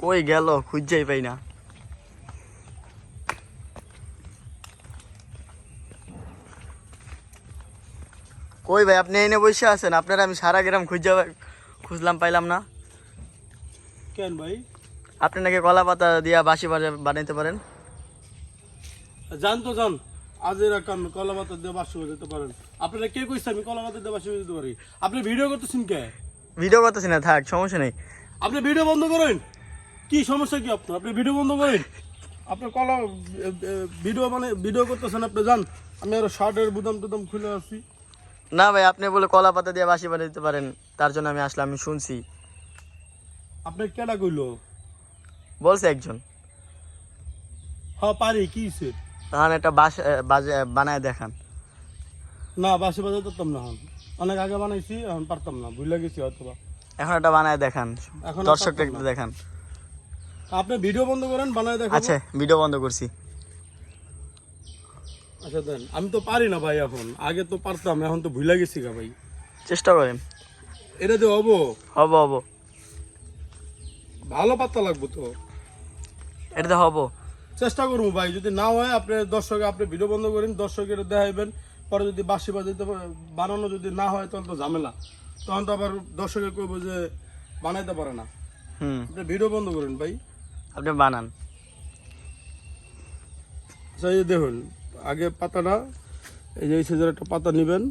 কই গেল খুঁজেই পাই না। কই ভাই আপনি এনে বসে আছেন? আপনারা আমি সারা গ্রাম খুঁজলাম পাইলাম না। কেন ভাই? আপনি নাকি কলা পাতা দিয়া বাঁশি বানাইতে পারেন। জান তো জান, আজ এরকম কলা পাতা দিয়ে বাসি বাজাতে পারেন। আপনারা কে কইছে আমি কলা পাতা দিয়ে বাসি বাজাতে পারি? আপনি ভিডিও করতেছেন কে? ভিডিও করতেছি না, থাক সমস্যা নেই। আপনি ভিডিও বন্ধ করেন। কি সমস্যা কি আপনার? আপনি ভিডিও বন্ধ করেন। আপনার কলা ভিডিও করতেছেন আপনি জান। আমি আরো শার্টের বুতাম টুতাম খুলে আছি। না ভাই আপনি বলে কলা পাতা দিয়ে বাঁশি বানাইতে পারেন, তার জন্য আমি আসলাম, আমি শুনছি। আপনি কেডা কইলো? বলছে একজন। হ্যাঁ পারি, কি হইছে? তখন একটা বানায় দেখান। না বাসি বাজাতে পারতাম না এখন। অনেক আগে বানাইছি, এখন পারতাম না, ভুলে গেছি হয়তোবা। এখন একটা বানায় দেখান, এখন আর দর্শকটা পারতাম একটু না। দেখান। আপনি ভিডিও বন্ধ করেন, বানায় দেখাবো। আচ্ছা ভিডিও বন্ধ করছি। আচ্ছা দেন, আমি তো পারি না ভাই এখন। আগে তো পারতাম, এখন তো ভুলে গেছি গা ভাই। চেষ্টা করেন। এটা তো হবো। হব হব, ভালো পাত্তা লাগবো তো। এটাতে হব। চেষ্টা করবো ভাই, যদি না হয় আপনি আপনি ভিডিও বন্ধ করেন, দর্শকের দেখাইবেন। পরে যদি বাসি বাজাইতে বানানো যদি না হয় তখন তো ঝামেলা। তখন তো আবার দর্শকে কইবো যে বানাইতে পারে না। আপনি ভিডিও বন্ধ করেন ভাই। আপনি বানান। আচ্ছা এই যে দেখুন, আগে পাতাটা এই যে এই সিজনের একটা পাতা নেবেন,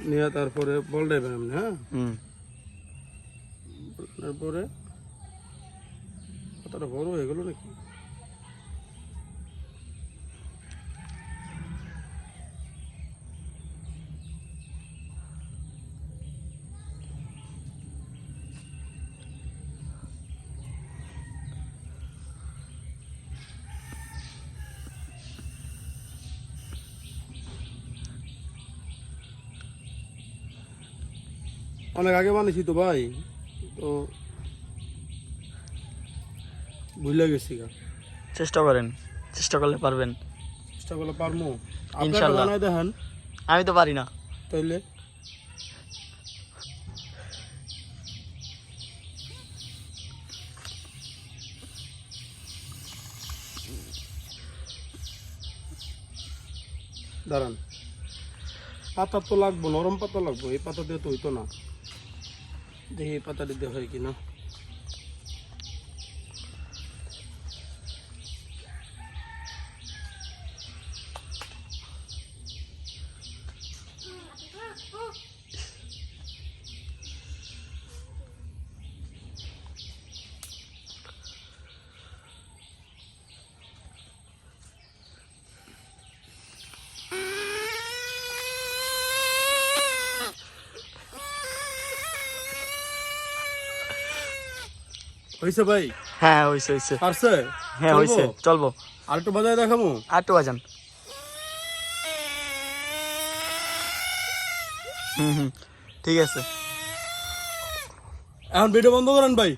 নিয়ে তারপরে বলটাইবেন আপনি। হ্যাঁ, তারপরে পাতাটা বড় হয়ে গেল নাকি? অনেক আগে বানিয়েছি তো ভাই, তো ভুলে গেছি গা। চেষ্টা করেন, চেষ্টা করলে পারবেন। চেষ্টা করলে পারবো। আপনাকে ইনশাল্লাহ। বানাই দেখেন আমি তো পারি না। তাইলে। দাঁড়ান, পাতা তো লাগবো, নরম পাতা লাগবো। এই পাতা দিয়ে তো হইতো না। দেখি এই পাতা দিতে হয় কিনা। হয়েছে ভাই? হ্যাঁ হয়েছে হয়েছে। পারছে? হ্যাঁ হয়েছে, চলবো। আর একটু বাজায় দেখাবো। আর একটু বাজান। ঠিক আছে। এখন ভিডিও বন্ধ করেন ভাই।